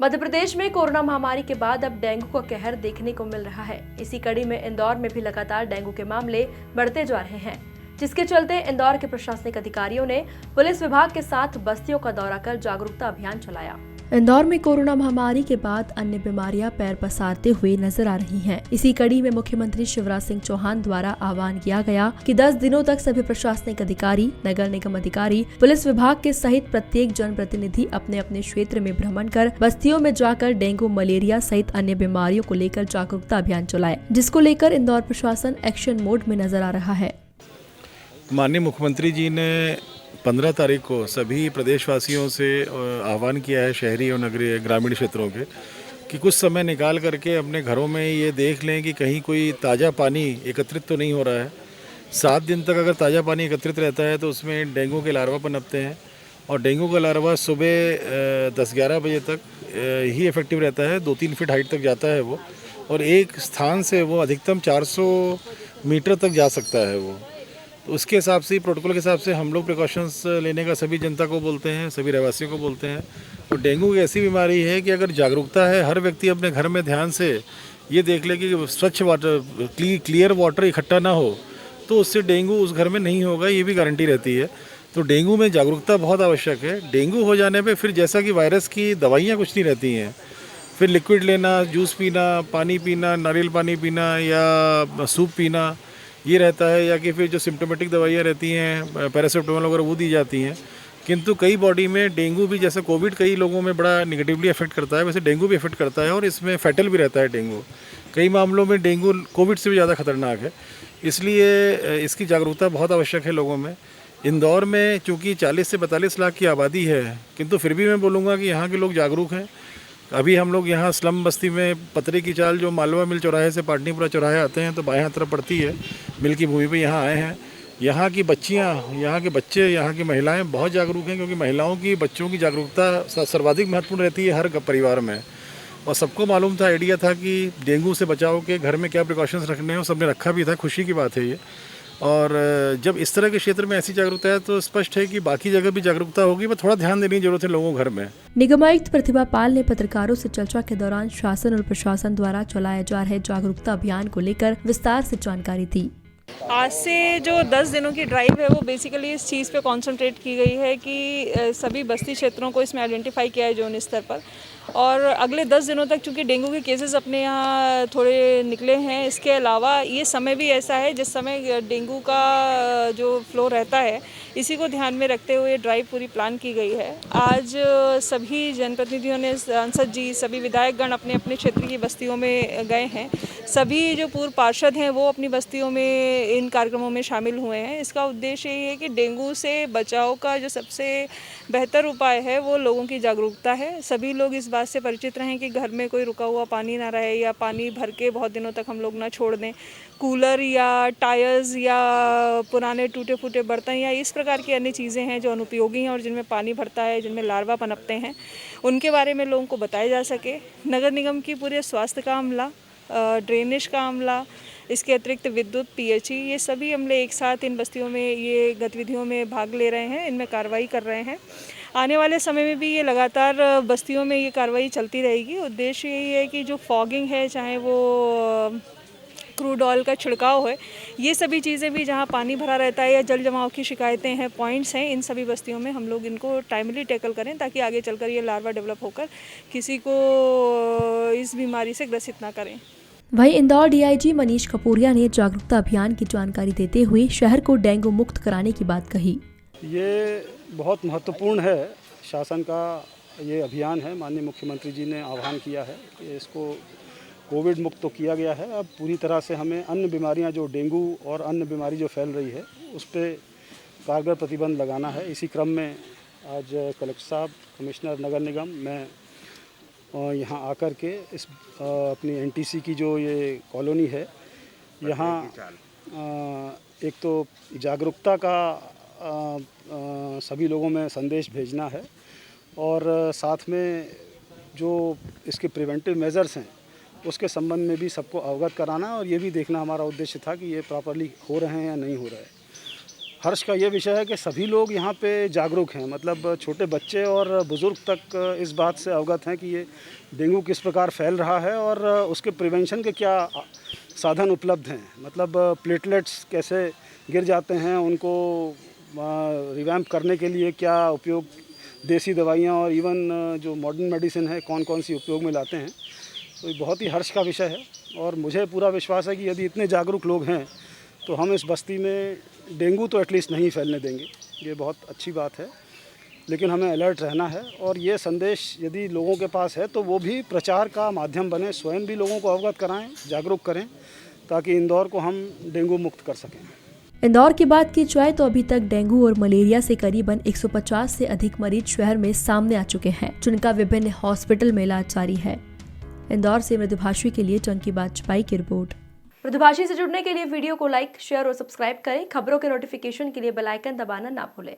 मध्य प्रदेश में कोरोना महामारी के बाद अब डेंगू का कहर देखने को मिल रहा है। इसी कड़ी में इंदौर में भी लगातार डेंगू के मामले बढ़ते जा रहे हैं, जिसके चलते इंदौर के प्रशासनिक अधिकारियों ने पुलिस विभाग के साथ बस्तियों का दौरा कर जागरूकता अभियान चलाया। इंदौर में कोरोना महामारी के बाद अन्य बीमारियां पैर पसारते हुए नजर आ रही हैं। इसी कड़ी में मुख्यमंत्री शिवराज सिंह चौहान द्वारा आह्वान किया गया कि 10 दिनों तक सभी प्रशासनिक अधिकारी, नगर निगम अधिकारी, पुलिस विभाग के सहित प्रत्येक जनप्रतिनिधि अपने अपने क्षेत्र में भ्रमण कर बस्तियों में जाकर डेंगू, मलेरिया सहित अन्य बीमारियों को लेकर जागरूकता अभियान चलाए, जिसको लेकर इंदौर प्रशासन एक्शन मोड में नजर आ रहा है। माननीय मुख्यमंत्री जी ने 15 तारीख को सभी प्रदेशवासियों से आह्वान किया है, शहरी और नगरीय ग्रामीण क्षेत्रों के, कि कुछ समय निकाल करके अपने घरों में ये देख लें कि कहीं कोई ताज़ा पानी एकत्रित तो नहीं हो रहा है। 7 दिन तक अगर ताज़ा पानी एकत्रित रहता है तो उसमें डेंगू के लार्वा पनपते हैं और डेंगू का लार्वा सुबह 10-11 बजे तक ही इफेक्टिव रहता है। 2-3 फीट हाइट तक जाता है वो, और एक स्थान से वो अधिकतम 400 मीटर तक जा सकता है वो। तो उसके हिसाब से, प्रोटोकॉल के हिसाब से हम लोग प्रिकॉशंस लेने का सभी जनता को बोलते हैं, सभी रहवासियों को बोलते हैं। और डेंगू एक ऐसी बीमारी है कि अगर जागरूकता है, हर व्यक्ति अपने घर में ध्यान से ये देख ले कि स्वच्छ वाटर, क्लियर वाटर इकट्ठा ना हो, तो उससे डेंगू उस घर में नहीं होगा, ये भी गारंटी रहती है। तो डेंगू में जागरूकता बहुत आवश्यक है। डेंगू हो जाने पर फिर जैसा कि वायरस की दवाइयाँ कुछ नहीं रहती हैं, फिर लिक्विड लेना, जूस पीना, पानी पीना, नारियल पानी पीना या सूप पीना, ये रहता है, या कि फिर जो सिम्टोमेटिक दवाइयाँ रहती हैं, पैरासिटामोल वगैरह, वो दी जाती हैं। किंतु कई बॉडी में डेंगू भी, जैसे कोविड कई लोगों में बड़ा निगेटिवली अफेक्ट करता है, वैसे डेंगू भी अफेक्ट करता है और इसमें फैटल भी रहता है डेंगू। कई मामलों में डेंगू कोविड से भी ज़्यादा खतरनाक है, इसलिए इसकी जागरूकता बहुत आवश्यक है लोगों में। इंदौर में चूँकि 40 से 42 लाख की आबादी है, किंतु फिर भी मैं बोलूँगा कि यहाँ के लोग जागरूक हैं। अभी हम लोग यहाँ स्लम बस्ती में पतरे की चाल, जो मालवा मिल चौराहे से पाटनीपुरा चौराहे आते हैं तो बाएं तरफ पड़ती है, मिल की भूमि पे यहाँ आए हैं। यहाँ की बच्चियाँ, यहाँ के बच्चे, यहाँ की महिलाएं बहुत जागरूक हैं, क्योंकि महिलाओं की, बच्चों की जागरूकता सर्वाधिक महत्वपूर्ण रहती है हर परिवार में। और सबको मालूम था, आइडिया था कि डेंगू से बचाव के घर में क्या प्रिकॉशंस रखने हैं, सबने रखा भी था। खुशी की बात है ये। और जब इस तरह के क्षेत्र में ऐसी जागरूकता है तो स्पष्ट है कि बाकी जगह भी जागरूकता होगी, पर थोड़ा ध्यान देने की जरूरत है लोगों घर में। निगमायुक्त प्रतिभा पाल ने पत्रकारों से चर्चा के दौरान शासन और प्रशासन द्वारा चलाए जा रहे जागरूकता अभियान को लेकर विस्तार से जानकारी दी। आज से जो 10 दिनों की ड्राइव है वो बेसिकली इस चीज़ पे कंसंट्रेट की गई है कि सभी बस्ती क्षेत्रों को इसमें आइडेंटिफाई किया है जोन स्तर पर, और अगले 10 दिनों तक चूँकि डेंगू के केसेस अपने यहाँ थोड़े निकले हैं, इसके अलावा ये समय भी ऐसा है जिस समय डेंगू का जो फ्लो रहता है, इसी को ध्यान में रखते हुए ड्राइव पूरी प्लान की गई है। आज सभी जनप्रतिनिधियों ने, सांसद जी, सभी विधायकगण अपने अपने क्षेत्र की बस्तियों में गए हैं। सभी जो पूर्व पार्षद हैं वो अपनी बस्तियों में इन कार्यक्रमों में शामिल हुए हैं। इसका उद्देश्य ये है कि डेंगू से बचाव का जो सबसे बेहतर उपाय है वो लोगों की जागरूकता है। सभी लोग इस बात से परिचित रहें कि घर में कोई रुका हुआ पानी ना रहे, या पानी भर के बहुत दिनों तक हम लोग ना छोड़ दें। कूलर या टायर्स या पुराने टूटे फूटे बर्तन या इस प्रकार की अन्य चीज़ें हैं जो अनुपयोगी हैं और जिनमें पानी भरता है, जिनमें लार्वा पनपते हैं, उनके बारे में लोगों को बताया जा सके। नगर निगम की पूरे स्वास्थ्य का अमला, ड्रेनेज का अमला, इसके अतिरिक्त विद्युत, पीएचई, ये सभी अमले एक साथ इन बस्तियों में ये गतिविधियों में भाग ले रहे हैं, इनमें कार्रवाई कर रहे हैं। आने वाले समय में भी ये लगातार बस्तियों में ये कार्रवाई चलती रहेगी। उद्देश्य यही है कि जो फॉगिंग है, चाहे वो क्रूड ऑयल का छिड़काव है, ये सभी चीज़ें भी जहाँ पानी भरा रहता है या जल जमाव की शिकायतें हैं, पॉइंट्स हैं, इन सभी बस्तियों में हम लोग इनको टाइमली टैकल करें, ताकि आगे चलकर ये लार्वा डेवलप होकर किसी को इस बीमारी से ग्रसित ना करें। वहीं इंदौर डीआईजी मनीष कपूरिया ने जागरूकता अभियान की जानकारी देते हुए शहर को डेंगू मुक्त कराने की बात कही। ये बहुत महत्वपूर्ण है, शासन का ये अभियान है। माननीय मुख्यमंत्री जी ने आह्वान किया है कि इसको कोविड मुक्त तो किया गया है, अब पूरी तरह से हमें अन्य बीमारियां, जो डेंगू और अन्य बीमारी जो फैल रही है, उस पर कारगर प्रतिबंध लगाना है। इसी क्रम में आज कलेक्टर साहब, कमिश्नर नगर निगम, मैं यहाँ आकर के इस अपनी एनटीसी की जो ये कॉलोनी है, यहाँ एक तो जागरूकता का सभी लोगों में संदेश भेजना है, और साथ में जो इसके प्रिवेंटिव मेजर्स हैं उसके संबंध में भी सबको अवगत कराना, और ये भी देखना हमारा उद्देश्य था कि ये प्रॉपर्ली हो रहे हैं या नहीं हो रहे हैं। हर्ष का ये विषय है कि सभी लोग यहाँ पे जागरूक हैं, मतलब छोटे बच्चे और बुज़ुर्ग तक इस बात से अवगत हैं कि ये डेंगू किस प्रकार फैल रहा है और उसके प्रिवेंशन के क्या साधन उपलब्ध हैं। मतलब प्लेटलेट्स कैसे गिर जाते हैं, उनको रिवैम्प करने के लिए क्या उपयोग, देसी दवाइयाँ और इवन जो मॉडर्न मेडिसिन है कौन कौन सी उपयोग में लाते हैं। तो ये बहुत ही हर्ष का विषय है और मुझे पूरा विश्वास है कि यदि इतने जागरूक लोग हैं तो हम इस बस्ती में डेंगू तो एटलीस्ट नहीं फैलने देंगे। ये बहुत अच्छी बात है, लेकिन हमें अलर्ट रहना है और ये संदेश यदि लोगों के पास है तो वो भी प्रचार का माध्यम बने, स्वयं भी लोगों को अवगत कराएं, जागरूक करें, ताकि इंदौर को हम डेंगू मुक्त कर सकें। इंदौर की बात की जाए तो अभी तक डेंगू और मलेरिया से करीबन 150 से अधिक मरीज शहर में सामने आ चुके हैं, जिनका विभिन्न हॉस्पिटल में इलाज जारी है। इंदौर से मृदुभाषी के लिए चंकी बाजपेयी की रिपोर्ट। मृदुभाषी से जुड़ने के लिए वीडियो को लाइक, शेयर और सब्सक्राइब करें। खबरों के नोटिफिकेशन के लिए बेल आइकन दबाना ना भूलें।